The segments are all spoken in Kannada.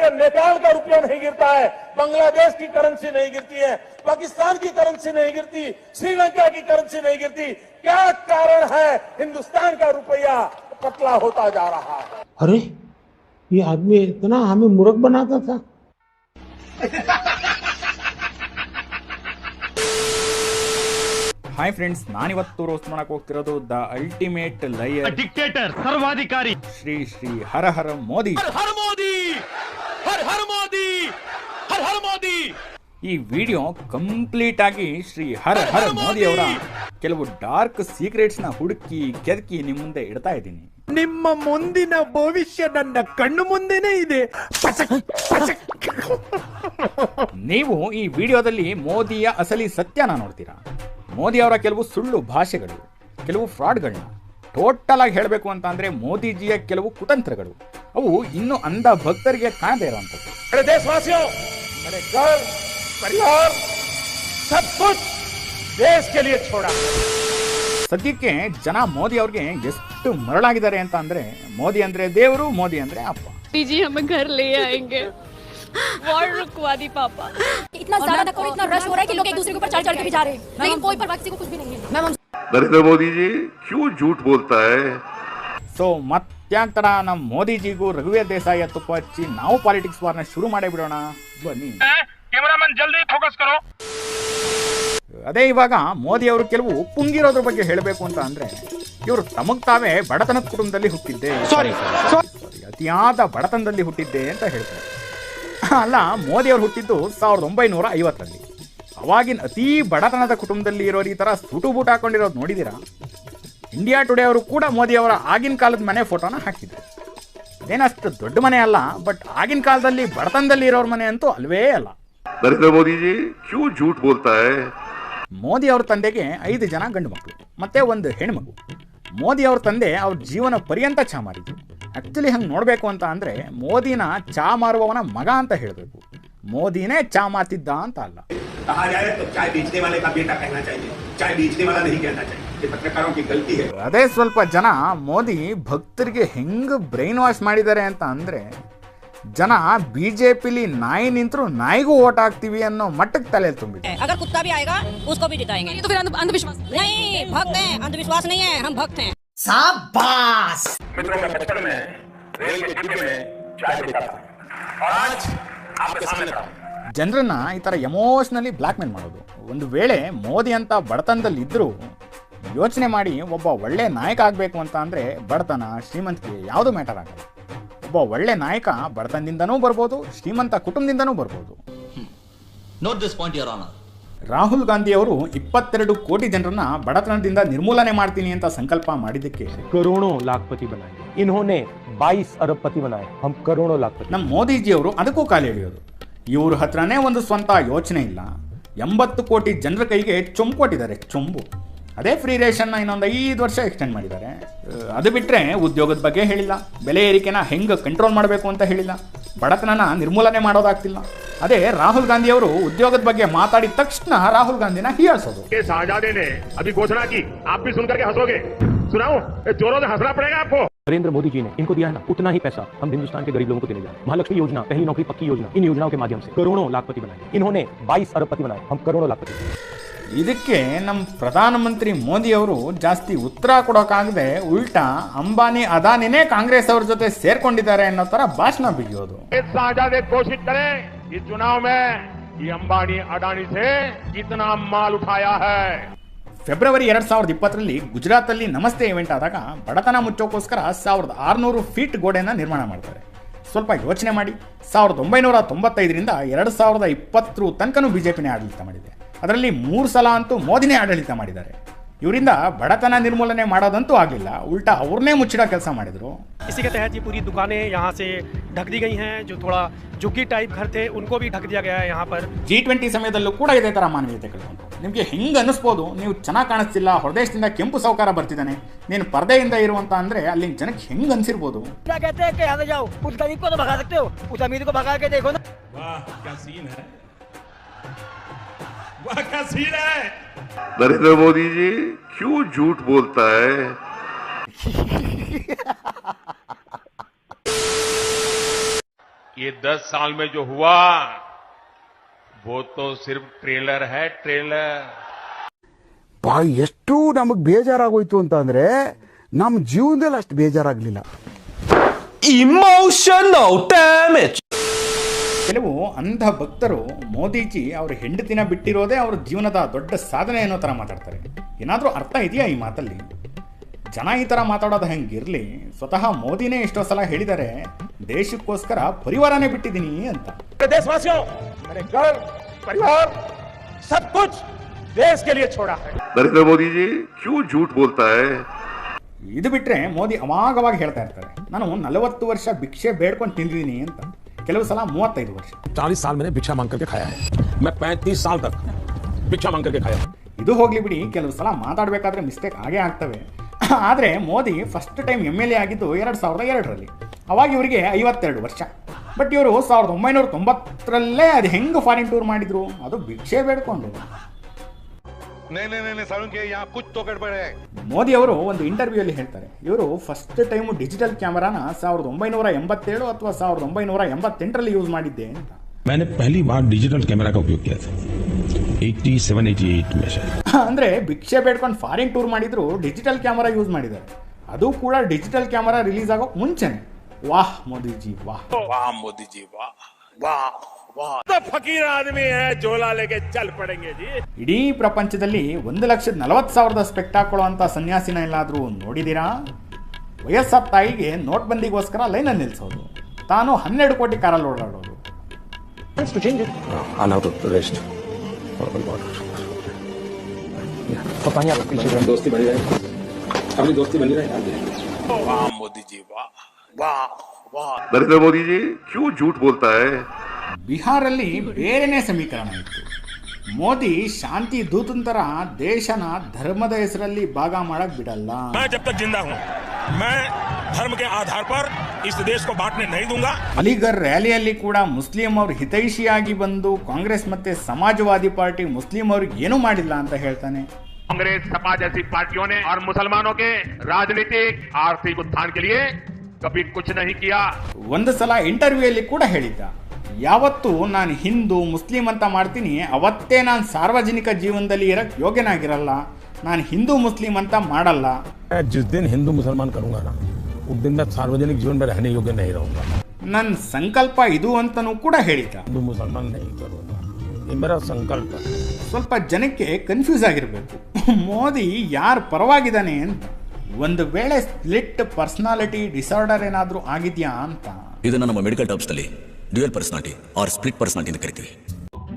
अगर नेपाल का रुपया नहीं गिरता है, बांग्लादेश की करेंसी नहीं गिरती है, पाकिस्तान की करेंसी नहीं गिरती, श्रीलंका की करेंसी नहीं गिरती, क्या कारण है हिंदुस्तान का रुपया पतला होता जा रहा है? अरे ये आदमी इतना हमें मूर्ख बनाता था। ಹಾಯ್ ಫ್ರೆಂಡ್ಸ್, ನಾನಿವತ್ತು ರೋಸ್ಟ್ ಮಾಡಕ್ ಹೋಗ್ತಿರೋದು ದ ಅಲ್ಟಿಮೇಟ್ ಲಯರ್ ಡಿಕ್ಟೇಟರ್, ಸರ್ವಾಧಿಕಾರಿ ಶ್ರೀ ಶ್ರೀ ಹರ ಹರ ಮೋದಿ. ಹರ ಮೋದಿ, ಹರ ಹರ ಮೋದಿ, ಹರ ಹರ ಮೋದಿ. ಈ ವಿಡಿಯೋ ಕಂಪ್ಲೀಟ್ ಆಗಿ ಶ್ರೀ ಹರ ಹರ ಮೋದಿ ಅವರ ಕೆಲವು ಡಾರ್ಕ್ ಸೀಕ್ರೆಟ್ಸ್ ನ ಹುಡುಕಿ ಕೆದಕಿ ನಿಮ್ಮ ಮುಂದೆ ಇಡ್ತಾ ಇದ್ದೀನಿ. ನಿಮ್ಮ ಮುಂದಿನ ಭವಿಷ್ಯ ನನ್ನ ಕಣ್ಣು ಮುಂದೆನೇ ಇದೆ. ನೀವು ಈ ವಿಡಿಯೋದಲ್ಲಿ ಮೋದಿಯ ಅಸಲಿ ಸತ್ಯನ ನೋಡ್ತೀರಾ. ಮೋದಿ ಅವರ ಕೆಲವು ಸುಳ್ಳು ಭಾಷೆಗಳು, ಕೆಲವು ಫ್ರಾಡ್ಗಳನ್ನ, ಟೋಟಲ್ ಆಗಿ ಹೇಳಬೇಕು ಅಂತ ಅಂದ್ರೆ ಮೋದಿಜಿಯ ಕೆಲವು ಕುತಂತ್ರಗಳು, ಅವು ಇನ್ನು ಅಂಧ ಭಕ್ತರಿಗೆ ಕಾಣದೇ ಇರುವಂಥದ್ದು. देशवासियों, मैंने घर, परिवार, सब कुछ देश के लिए छोड़ा. ಸದ್ಯಕ್ಕೆ ಜನ ಮೋದಿ ಅವ್ರಿಗೆ ಎಷ್ಟು ಮರಳಾಗಿದ್ದಾರೆ ಅಂತ ಅಂದ್ರೆ, ಮೋದಿ ಅಂದ್ರೆ ದೇವರು, ಮೋದಿ ಅಂದ್ರೆ ಅಪ್ಪ. जी हमें घर ले आएंगे. वॉर रुकवा दी पापा. इतना ज्यादा धक्का और इतना रश हो रहा है कि लोग एक दूसरे के ऊपर चढ़ के भी जा रहे हैं, लेकिन कोई परवाह किसी को कुछ भी नहीं है. नरेंद्र मोदी जी क्यों झूठ बोलता है? ಸೊ ಮತ್ತ್ಯಾಂತರ ನಮ್ಮ ಮೋದಿಜಿಗೂ ರಘುವೀರ್ ದೇಸಾಯಿ ತುಪ್ಪ ಹಚ್ಚಿ ನಾವು ಪಾಲಿಟಿಕ್ಸ್ ವಾರ್ನ ಶುರು ಮಾಡೇ ಬಿಡೋಣ ಬನ್ನಿ. ಕ್ಯಾಮರಾಮನ್ ಜಲ್ದಿ ಫೋಕಸ್ ಕರೋ. ಅದೇ ಇವಾಗ ಮೋದಿ ಅವರು ಕೆಲವು ಪುಂಗಿರೋದ್ರ ಬಗ್ಗೆ ಹೇಳಬೇಕು ಅಂತ ಅಂದ್ರೆ, ಇವರು ತಮಗ್ ತಾವೇ ಬಡತನದ ಕುಟುಂಬದಲ್ಲಿ ಹುಟ್ಟಿದ್ದೆ, ಅತಿಯಾದ ಬಡತನದಲ್ಲಿ ಹುಟ್ಟಿದ್ದೆ ಅಂತ ಹೇಳ್ತಾರೆ. ಅಲ್ಲ, ಮೋದಿ ಅವರು ಹುಟ್ಟಿದ್ದು 1950ರಲ್ಲಿ. ಅವಾಗಿನ ಅತೀ ಬಡತನದ ಕುಟುಂಬದಲ್ಲಿ ಇರೋರು ಈ ತರ ಸುಟು ಬೂಟ್ ಹಾಕೊಂಡಿರೋದು ನೋಡಿದೀರಾ? ಇಂಡಿಯಾ ಟುಡೇ ಅವರು ಕೂಡ ಮೋದಿ ಅವರ ಆಗಿನ ಕಾಲದ ಮನೆ ಫೋಟೋನ ಹಾಕಿದ್ರು. ಅದೇನಷ್ಟು ದೊಡ್ಡ ಮನೆ ಅಲ್ಲ, ಬಟ್ ಆಗಿನ ಕಾಲದಲ್ಲಿ ಬಡತನದಲ್ಲಿ ಇರೋರ ಮನೆ ಅಂತೂ ಅಲ್ವೇ ಅಲ್ಲ. नरेंद्र मोदी जी क्यों झूठ बोलता है? ಮೋದಿ ಅವ್ರ ತಂದೆಗೆ 5 ಜನ ಗಂಡು ಮಕ್ಕಳು ಮತ್ತೆ ಒಂದು ಹೆಣ್ಮಗು. ಮೋದಿ ಅವ್ರ ತಂದೆ ಅವ್ರ ಜೀವನ ಪರ್ಯಂತ ಚಾ ಮಾರಿದ್ರು. ಆಕ್ಚುಲಿ ಹಂಗೆ ನೋಡಬೇಕು ಅಂತ ಅಂದ್ರೆ ಮೋದಿನ ಚಾ ಮಾರುವವನ ಮಗ ಅಂತ ಹೇಳಬೇಕು, ಮೋದಿನೇ ಚಾ ಮಾತಿದ್ದ ಅಂತ ಅಲ್ಲ. ಅದೇ ಸ್ವಲ್ಪ ಜನ ಮೋದಿ ಭಕ್ತರಿಗೆ ಹೆಂಗ್ ಬ್ರೈನ್ ವಾಶ್ ಮಾಡಿದ್ದಾರೆ ಅಂತ ಅಂದ್ರೆ, ಜನ ಬಿಜೆಪಿಲಿ ನಾಯಿ ನಿಂತರೂ ನಾಯಿಗೂ ಓಟ್ ಹಾಕ್ತೀವಿ ಅನ್ನೋ ಮಟ್ಟಕ್ಕೆ ತಲೆ ತುಂಬಿದೆ. अगर कुत्ता भी आएगा उसको भी जिताएंगे. तो फिर अंधविश्वास नहीं, भक्त हैं. अंधविश्वास नहीं है, हम भक्त हैं. शाबाश. मित्रों, मैं बचपन में रेल के डिब्बे में चाय पीता था और आज आपके सामने था. ಜನರನ್ನ ಈ ಥರ ಎಮೋಷ್ನಲಿ ಬ್ಲ್ಯಾಕ್ ಮೇಲ್ ಮಾಡೋದು. ಒಂದು ವೇಳೆ ಮೋದಿ ಅಂತ ಬಡತನದಲ್ಲಿ ಇದ್ದರೂ ಯೋಚನೆ ಮಾಡಿ, ಒಬ್ಬ ಒಳ್ಳೆ ನಾಯಕ ಆಗಬೇಕು ಅಂತ ಅಂದರೆ ಬಡತನ ಶ್ರೀಮಂತಿಕೆ ಯಾವುದು ಮ್ಯಾಟರ್ ಆಗಲ್ಲ. ಒಬ್ಬ ಒಳ್ಳೆ ನಾಯಕ ಬಡತನದಿಂದನೂ ಬರ್ಬೋದು, ಶ್ರೀಮಂತ ಕುಟುಂಬದಿಂದನೂ ಬರ್ಬೋದು. Note this point your honour. Rahul Gandhi ಅವರು 22 ಕೋಟಿ ಜನರನ್ನ ಬಡತನದಿಂದ ನಿರ್ಮೂಲನೆ ಮಾಡ್ತೀನಿ ಅಂತ ಸಂಕಲ್ಪ ಮಾಡಿದ್ದಕ್ಕೆ करोड़ों लाखपति बनाए. इन्होंने 22 अरबपति बनाए, हम करोड़ों लाखपति. ನಮ್ಮ ಮೋದಿಜಿ ಅವರು ಅದಕ್ಕೂ ಕಾಲು ಎಳೆಯೋದು. ಇವ್ರ ಹತ್ರನೇ ಒಂದು ಸ್ವಂತ ಯೋಚನೆ ಇಲ್ಲ. 80 ಕೋಟಿ ಜನರ ಕೈಗೆ ಚೊಂಬು ಕೊಟ್ಟಿದ್ದಾರೆ, ಚೊಂಬು. ಅದೇ ಫ್ರೀ ರೇಷನ್ನ ಇನ್ನೊಂದು 5 ವರ್ಷ ಎಕ್ಸ್ಟೆಂಡ್ ಮಾಡಿದ್ದಾರೆ. ಅದು ಬಿಟ್ಟರೆ ಉದ್ಯೋಗದ ಬಗ್ಗೆ ಹೇಳಿಲ್ಲ, ಬೆಲೆ ಏರಿಕೆನ ಹೆಂಗೆ ಕಂಟ್ರೋಲ್ ಮಾಡಬೇಕು ಅಂತ ಹೇಳಿಲ್ಲ, ಬಡತನನ ನಿರ್ಮೂಲನೆ ಮಾಡೋದಾಗ್ತಿಲ್ಲ. ಅದೇ ರಾಹುಲ್ ಗಾಂಧಿ ಅವರು ಉದ್ಯೋಗದ ಬಗ್ಗೆ ಮಾತಾಡಿದ ತಕ್ಷಣ ರಾಹುಲ್ ಗಾಂಧಿನ ಹೀಯಾಳಿಸೋದು. शाहजादे ने अभी घोषणा की, आप भी सुनकर के हंसोगे. सुनाओ, जोरों से हंसना पड़ेगा आपको. नरेंद्र मोदी जी ने इनको दिया है ना, उतना ही पैसा हम हिंदुस्तान के गरीब लोगों को देने जा रहे हैं. महालक्ष्मी योजना, पहली नौकरी पक्की योजना, इन योजनाओं के माध्यम से करोड़ों लाखपति बनाए. इन्होंने 22 अरबपति बनाए, हम करोड़ों लाखपति. ಇದಕ್ಕೆ ನಮ್ಮ ಪ್ರಧಾನಮಂತ್ರಿ ಮೋದಿ ಅವರು ಜಾಸ್ತಿ ಉತ್ತರ ಕೊಡೋಕ್ಕಾಗದೆ ಉಲ್ಟಾ ಅಂಬಾನಿ ಅದಾನಿನೇ ಕಾಂಗ್ರೆಸ್ ಅವ್ರ ಜೊತೆ ಸೇರ್ಕೊಂಡಿದ್ದಾರೆ ಅನ್ನೋ ತರ ಭಾಷಣ ಬಿಗಿಯೋದು. शाहजादे घोषित करें इस चुनाव में ये अंबानी अडानी से कितना माल उठाया है. ಫೆಬ್ರವರಿ 2020ರಲ್ಲಿ ಗುಜರಾತಲ್ಲಿ ನಮಸ್ತೆ ಇವೆಂಟ್ ಆದಾಗ ಬಡತನ ಮುಚ್ಚೋಕ್ಕೋಸ್ಕರ 1600 ಫೀಟ್ ಗೋಡೆನ ನಿರ್ಮಾಣ ಮಾಡ್ತಾರೆ. ಸ್ವಲ್ಪ ಯೋಚನೆ ಮಾಡಿ, 1995ರಿಂದ 2020 ತನಕನೂ ಬಿಜೆಪಿನೇ ಆಡಳಿತ ಮಾಡಿದೆ. ಅದರಲ್ಲಿ 3 ಸಲ ಅಂತೂ ಮೋದಿನೇ ಆಡಳಿತ ಮಾಡಿದ್ದಾರೆ. ಇವರಿಂದ ಬಡತನ ನಿರ್ಮೂಲನೆ ಮಾಡೋದಂತೂ ಆಗಲಿಲ್ಲ, ಉಲ್ಟಾ ಅವ್ರನ್ನೇ ಮುಚ್ಚಿಡೋ ಕೆಲಸ ಮಾಡಿದ್ರು. इसी के तहत ये पूरी दुकानें यहाँ से ढक दी गई हैं. जो थोड़ा झुग्गी टाइप घर थे उनको भी ढक दिया गया है यहाँ पर. G20 ಸಮಯದಲ್ಲೂ ಕೂಡ ಇದೇ ತರ ಮಾನವೀಯತೆ ಕಳ್ಕೊಂಡ್ರು. ನಿಮಗೆ ಹೆಂಗೆ ಅನಿಸ್ಬೋದು, ನೀವು ಚೆನ್ನಾಗಿ ಕಾಣಿಸ್ತಿಲ್ಲ, ಹೊರದೇಶದಿಂದ ಕೆಂಪು ಸಾವುಕಾರ ಬರ್ತಿದ್ದಾನೆ, ನೀನು ಪರದೆಯಿಂದ ಇರುವಂತ ಅಂದ್ರೆ ಅಲ್ಲಿ ಜನಕ್ಕೆ ಹೆಂಗೆ ಅನ್ಸಿರ್ಬೋದು. नरेंद्र मोदी जी क्यों झूठ बोलता है? ये 10 साल में जो हुआ वो तो सिर्फ ट्रेलर है, ट्रेलर। ಎಷ್ಟು ನಮಗೆ ಬೇಜಾರಾಗೋಯ್ತು ಅಂತ ಅಂದ್ರೆ ನಮ್ಮ ಜೀವನದಲ್ಲಿ ಅಷ್ಟು ಬೇಜಾರಾಗ್ಲಿಲ್ಲ. Emotional damage. ಕೆಲವು ಅಂಧ ಭಕ್ತರು ಮೋದಿಜಿ ಅವ್ರ ಹೆಂಡತಿನ ಬಿಟ್ಟಿರೋದೇ ಅವ್ರ ಜೀವನದ ದೊಡ್ಡ ಸಾಧನೆ ಅನ್ನೋ ಥರ ಮಾತಾಡ್ತಾರೆ. ಏನಾದರೂ ಅರ್ಥ ಇದೆಯಾ ಈ ಮಾತಲ್ಲಿ? ಜನ ಈ ಥರ ಮಾತಾಡೋದು ಹೆಂಗಿರಲಿ, ಸ್ವತಃ ಮೋದಿನೇ ಎಷ್ಟೋ ಸಲ ಹೇಳಿದ್ದಾರೆ ದೇಶಕ್ಕೋಸ್ಕರ ಪರಿವಾರನೇ ಬಿಟ್ಟಿದ್ದೀನಿ ಅಂತ. देशवासियों, मैंने घर परिवार सब कुछ देश के लिए छोड़ा है. नरेंद्र मोदी जी क्यों झूठ बोलता है? ಇದು ಬಿಟ್ಟರೆ ಮೋದಿ ಅವಾಗವಾಗ ಹೇಳ್ತಾ ಇರ್ತಾರೆ ನಾನು 40 ವರ್ಷ ಭಿಕ್ಷೆ ಬೇಡ್ಕೊಂಡು ತಿಂದಿದ್ದೀನಿ ಅಂತ. ಕೆಲವು ಸಲ 35 ವರ್ಷ. 40 साल मैंने भिक्षा मांग करके खाया है. मैं 35 साल तक भिक्षा मांग करके खाया. ಇದು ಹೋಗ್ಲಿ ಬಿಡಿ, ಕೆಲವು ಸಲ ಮಾತಾಡಬೇಕಾದ್ರೆ ಮಿಸ್ಟೇಕ್ ಆಗೇ ಆಗ್ತವೆ. ಆದರೆ ಮೋದಿ ಫಸ್ಟ್ ಟೈಮ್ MLA ಆಗಿದ್ದು 2002ರಲ್ಲಿ. ಅವಾಗ ಇವರಿಗೆ 52 ವರ್ಷ. ಬಟ್ ಇವರು 1990ರಲ್ಲೇ ಅದು ಹೆಂಗೆ ಫಾರಿನ್ ಟೂರ್ ಮಾಡಿದ್ರು? ಅದು ಭಿಕ್ಷೆ ಬೇಡ್ಕೊಂಡು. ಮೋದಿ ಅವರು ಒಂದು ಇಂಟರ್ವ್ಯೂ ಅಲ್ಲಿ ಹೇಳ್ತಾರೆ ಇವರು ಫಸ್ಟ್ ಟೈಮ್ ಡಿಜಿಟಲ್ ಕ್ಯಾಮರಾನ 1987 ಅಥವಾ 1988ರಲ್ಲಿ ಯೂಸ್ ಮಾಡಿದ್ದೆ ಅಂತ. मैंने पहली बार डिजिटल कैमरा का उपयोग किया था 87-88 में से. ಅಂದ್ರೆ ಭಿಕ್ಷೆ ಬೇಡ್ಕೊಂಡು ಫಾರಿನ್ ಟೂರ್ ಮಾಡಿದ್ರು ಡಿಜಿಟಲ್ ಕ್ಯಾಮರಾ ಯೂಸ್ ಮಾಡಿದ್ದಾರೆ. ಅದು ಕೂಡ ಡಿಜಿಟಲ್ ಕ್ಯಾಮರಾ ರಿಲೀಸ್ ಆಗೋಕ್ ಮುಂಚೆನೆ. ವಾಹ್ ಮೋದಿಜಿ ವಾಹ್, वाह मोदी जी, वाह वाह वाह. तो फकीर आदमी है, झोला लेके चल पड़ेंगे जी. ಇಡೀ ಪ್ರಪಂಚದಲ್ಲಿ 1,40,000 ಸ್ಪೆಕ್ಟ್ ಹಾಕೊಳ್ಳುವಂತ ಸನ್ಯಾಸಿನ ಎಲ್ಲಾದ್ರೂ ನೋಡಿದೀರಾ? ವಯಸ್ಸಾದ ತಾಯಿಗೆ ನೋಟ್ಬಂದಿಗೋಸ್ಕರ ಲೈನಲ್ಲಿ ನಿಲ್ಸೋದು, ತಾನು 12 ಕೋಟಿ ಕಾರಲ್ಲಿ ಓಡಾಡೋದು. वाह मोदी जी, वाह वाह वाह. नरेंद्र मोदी जी क्यों झूठ बोलता है? ಬಿಹಾರಲ್ಲಿ ಬೇರೆನೇ ಸಮೀಕರಣ ಇತ್ತು. ಮೋದಿ ಶಾಂತಿ ದೂತಂತರ ದೇಶನ ಧರ್ಮದ ಹೆಸರಲ್ಲಿ ಭಾಗ ಮಾಡಕ್ ಬಿಡಲ್ಲ. मैं जब तक जिंदा हूं मैं धर्म के आधार पर इस देश को बांटने नहीं दूंगा. ಅಲಿಗರ್ ರ್ಯಾಲಿಯಲ್ಲಿ ಕೂಡ ಮುಸ್ಲಿಂ ಅವರು ಹಿತೈಷಿಯಾಗಿ ಬಂದು ಕಾಂಗ್ರೆಸ್ ಮತ್ತೆ ಸಮಾಜವಾದಿ ಪಾರ್ಟಿ ಮುಸ್ಲಿಂ ಅವ್ರಿಗೆ ಏನೂ ಮಾಡಿಲ್ಲ ಅಂತ ಹೇಳ್ತಾನೆ. कांग्रेस सपा जैसी पार्टियों ने और मुसलमानों के राजनीतिक आर्थिक उत्थान के लिए कभी कुछ नहीं किया. ಒಂದು ಸಲ ಇಂಟರ್ವ್ಯೂ ಅಲ್ಲಿ ಕೂಡ ಹೇಳಿದ್ದ ಯಾವತ್ತು ನಾನು ಹಿಂದೂ ಮುಸ್ಲಿಂ ಅಂತ ಮಾಡ್ತೀನಿ ಅವತ್ತೇ ನಾನು ಸಾರ್ವಜನಿಕ ಜೀವನದಲ್ಲಿ ಇರಕ್ಕೆ ಯೋಗ್ಯನಾಗಿರಲ್ಲ, ನಾನು ಹಿಂದೂ ಮುಸ್ಲಿಂ ಅಂತ ಮಾಡಲ್ಲ. जिस दिन हिंदू मुसलमान करूंगा ना उस दिन मैं सार्वजनिक जीवन में रहने योग्य नहीं रहूंगा. ನನ್ನ ಸಂಕಲ್ಪ ಇದು ಅಂತನೂ ಕೂಡ ಹೇಳಿದ್ದ. हिंदू मुसलमान नहीं करूंगा, ये मेरा संकल्प है. ಸ್ವಲ್ಪ ಜನಕ್ಕೆ ಕನ್ಫ್ಯೂಸ್ ಆಗಿರಬೇಕು ಮೋದಿ ಯಾರು ಪರವಾಗಿದ್ದಾನೆ ಅಂತ. ಒಂದು ವೇಳೆ ಸ್ಪ್ಲಿಟ್ ಪರ್ಸನಾಲಿಟಿ ಡಿಸಾರ್ಡರ್ ಏನಾದರೂ ಆಗಿದೆಯಾ ಅಂತ. ಇದನ್ನ ನಮ್ಮ ಮೆಡಿಕಲ್ ಟರ್ಮ್ಸ್ ನಲ್ಲಿ dual personality or split personality ಅಂತ ಕರಿತೀವಿ.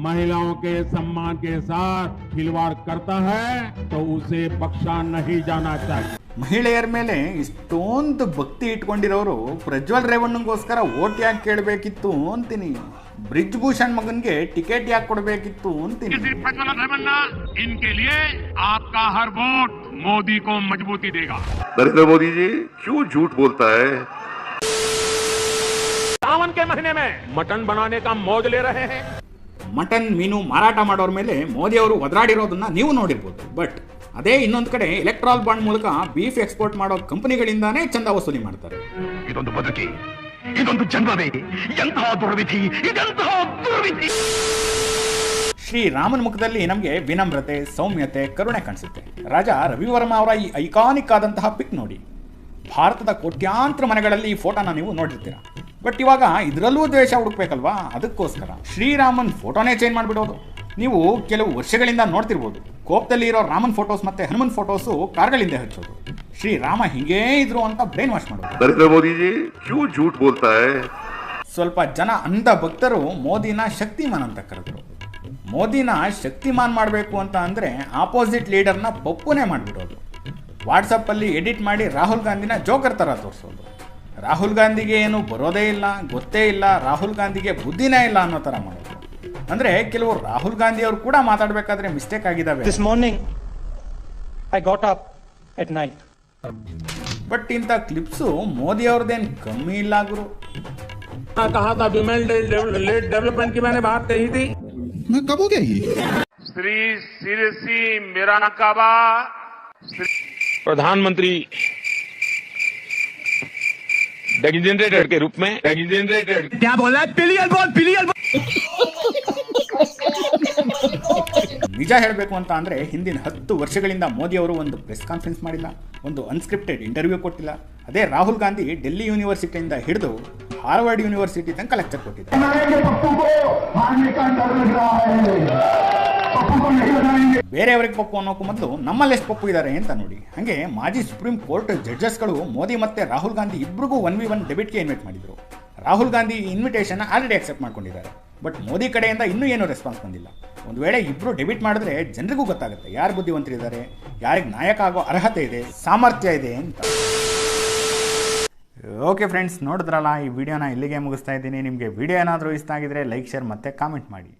महिलाओं के सम्मान के साथ खिलवाड़ करता है तो उसे बख्शा नहीं जाना चाहिए. ಮಹಿಳೆಯರ ಮೇಲೆ ಇಷ್ಟೊಂದು ಭಕ್ತಿ ಇಟ್ಕೊಂಡಿರೋರು ಪ್ರಜ್ವಲ್ ರೇವಣ್ಣಗೋಸ್ಕರ ವೋಟ್ ಯಾಕೆ ಕೇಳಬೇಕಿತ್ತು ಅಂತೀನಿ. ಬ್ರಿಜ್ ಭೂಷಣ್ ಮಗನ್ಗೆ ಟಿಕೆಟ್ ಯಾಕೆ ಕೊಡಬೇಕಿತ್ತು ಅಂತೀನಿ. प्रज्वल रेवन्ना इनके लिए आपका हर वोट मोदी को मजबूती देगा. नरेंद्र मोदी जी क्यों झूठ बोलता है? सावन के महीने में मटन बनाने का मौज ले रहे हैं. ಮಟನ್ ಮೀನು ಮಾರಾಟ ಮಾಡೋರ ಮೇಲೆ ಮೋದಿ ಅವರು ಒದರಾಡಿರೋದನ್ನ ನೀವು ನೋಡಿರ್ಬೋದು. ಬಟ್ ಅದೇ ಇನ್ನೊಂದು ಕಡೆ ಎಲೆಕ್ಟ್ರಾಲ್ ಬಾಂಡ್ ಮೂಲಕ ಬೀಫ್ ಎಕ್ಸ್ಪೋರ್ಟ್ ಮಾಡೋ ಕಂಪನಿಗಳಿಂದಾನೇ ಚಂದ ವಸೂಲಿ ಮಾಡ್ತಾರೆ. ಇದೊಂದು ಬದುಕಿ, ಇದೊಂದು ಜನ್ಮವೇ, ಎಂತಹ ದುರ್ವಿಧಿ, ಇದೆಂತಹ ದುರ್ವಿಧಿ. ಶ್ರೀರಾಮನ ಮುಖದಲ್ಲಿ ನಮಗೆ ವಿನಮ್ರತೆ, ಸೌಮ್ಯತೆ, ಕರುಣೆ ಕಾಣಿಸುತ್ತೆ. ರಾಜ ರವಿವರ್ಮ ಅವರ ಈ ಐಕಾನಿಕ್ ಆದಂತಹ ಪಿಕ್ ನೋಡಿ. ಭಾರತದ ಕೋಟ್ಯಾಂತರ ಮನೆಗಳಲ್ಲಿ ಈ ಫೋಟೋನ ನೀವು ನೋಡಿರ್ತೀರ. ಬಟ್ ಇವಾಗ ಇದರಲ್ಲೂ ದ್ವೇಷ ಹುಡುಕ್ಬೇಕಲ್ವಾ, ಅದಕ್ಕೋಸ್ಕರ ಶ್ರೀರಾಮನ್ ಫೋಟೋನೇ ಚೇಂಜ್ ಮಾಡಿಬಿಡೋದು. ನೀವು ಕೆಲವು ವರ್ಷಗಳಿಂದ ನೋಡ್ತಿರ್ಬೋದು, ಕೋಪದಲ್ಲಿ ಇರೋ ರಾಮನ್ ಫೋಟೋಸ್ ಮತ್ತೆ ಹನುಮನ್ ಫೋಟೋಸು ಕಾರ್ಗಳಿಂದ ಹಚ್ಚೋದು. ಶ್ರೀರಾಮ ಹಿಂಗೇ ಇದ್ರು ಅಂತ ಬ್ರೈನ್ ವಾಶ್ ಮಾಡೋದು. नरेंद्र मोदी जी क्यों झूठ बोलता है? ಸ್ವಲ್ಪ ಜನ ಅಂಧ ಭಕ್ತರು ಮೋದಿನ ಶಕ್ತಿಮಾನ್ ಅಂತ ಕರೆದ್ರು. ಮೋದಿನ ಶಕ್ತಿಮಾನ್ ಮಾಡಬೇಕು ಅಂತ ಅಂದರೆ ಆಪೋಸಿಟ್ ಲೀಡರ್ನ ಪಪ್ಪುನೇ ಮಾಡಿಬಿಡೋದು. ವಾಟ್ಸಪ್ಪಲ್ಲಿ ಎಡಿಟ್ ಮಾಡಿ ರಾಹುಲ್ ಗಾಂಧಿನ ಜೋಕರ್ ಥರ ತೋರಿಸೋದು. ರಾಹುಲ್ ಗಾಂಧಿಗೆ ಏನು ಬರೋದೇ ಇಲ್ಲ, ಗೊತ್ತೇ ಇಲ್ಲ, ರಾಹುಲ್ ಗಾಂಧಿಗೆ ಬುದ್ಧಿನೇ ಇಲ್ಲ ಅನ್ನೋ ಥರ ಮಾಡೋದು. ಅಂದರೆ ಕೆಲವರು ರಾಹುಲ್ ಗಾಂಧಿ ಅವರು ಕೂಡ ಮಾತಾಡಬೇಕಾದ್ರೆ ಮಿಸ್ಟೇಕ್ ಆಗಿದ್ದಾವೆ. This morning I got up at night. But ಇಂಥ ಕ್ಲಿಪ್ಸು ಮೋದಿ ಅವ್ರದ್ದೇನು ಕಮ್ಮಿ ಇಲ್ಲ ಗುರು. कहा था विमेन डेवलपमेंट की मैंने बात कही थी. मैं कब हो गया ये? श्री सिरसी मिरानाकाबा प्रधानमंत्री डेजिग्नेटेड के रूप में डेजिग्नेटेड क्या बोला? पिलियन बोल, पिलियन बोल। ನಿಜ ಹೇಳಬೇಕು ಅಂತ ಅಂದರೆ ಹಿಂದಿನ 10 ವರ್ಷಗಳಿಂದ ಮೋದಿ ಅವರು ಒಂದು ಪ್ರೆಸ್ ಕಾನ್ಫರೆನ್ಸ್ ಮಾಡಿಲ್ಲ, ಒಂದು ಅನ್ಸ್ಕ್ರಿಪ್ಟೆಡ್ ಇಂಟರ್ವ್ಯೂ ಕೊಟ್ಟಿಲ್ಲ. ಅದೇ ರಾಹುಲ್ ಗಾಂಧಿ ಡೆಲ್ಲಿ ಯೂನಿವರ್ಸಿಟಿಯಿಂದ ಹಿಡಿದು ಹಾರ್ವರ್ಡ್ ಯೂನಿವರ್ಸಿಟಿ ತನಕ ಲೆಕ್ಚರ್ ಕೊಟ್ಟಿದ್ದಾರೆ. ಬೇರೆಯವರಿಗೆ ಪಪ್ಪು ಅನ್ನೋಕ್ಕೂ ಮೊದಲು ನಮ್ಮಲ್ಲಿ ಎಷ್ಟು ಪಪ್ಪು ಇದ್ದಾರೆ ಅಂತ ನೋಡಿ. ಹಾಗೆ ಮಾಜಿ ಸುಪ್ರೀಂ ಕೋರ್ಟ್ ಜಡ್ಜಸ್ಗಳು ಮೋದಿ ಮತ್ತು ರಾಹುಲ್ ಗಾಂಧಿ ಇಬ್ಬರಿಗೂ 1v1 ಡೆಬೇಟ್ಗೆ ಇನ್ವೈಟ್ ಮಾಡಿದರು. ರಾಹುಲ್ ಗಾಂಧಿ ಈ ಇನ್ವಿಟೇಷನ್ ಆಲ್ರೆಡಿ ಅಕ್ಸೆಪ್ಟ್ ಮಾಡ್ಕೊಂಡಿದ್ದಾರೆ. ಬಟ್ ಮೋದಿ ಕಡೆಯಿಂದ ಇನ್ನೂ ಏನೂ ರೆಸ್ಪಾನ್ಸ್ ಬಂದಿಲ್ಲ. ಒಂದು ವೇಳೆ ಇಬ್ಬರು ಡೆಬೇಟ್ ಮಾಡಿದ್ರೆ ಜನರಿಗೂ ಗೊತ್ತಾಗುತ್ತೆ ಯಾರು ಬುದ್ಧಿವಂತರಿದ್ದಾರೆ, ಯಾರಿಗೆ ನಾಯಕ ಆಗೋ ಅರ್ಹತೆ ಇದೆ, ಸಾಮರ್ಥ್ಯ ಇದೆ ಅಂತ. ಓಕೆ ಫ್ರೆಂಡ್ಸ್, ನೋಡಿದ್ರಲ್ಲ, ಈ ವಿಡಿಯೋನ ಇಲ್ಲಿಗೆ ಮುಗಿಸ್ತಾ ಇದ್ದೀನಿ. ನಿಮಗೆ ವಿಡಿಯೋ ಏನಾದರೂ ಇಷ್ಟ ಆಗಿದ್ರೆ ಲೈಕ್, ಶೇರ್ ಮತ್ತು ಕಾಮೆಂಟ್ ಮಾಡಿ.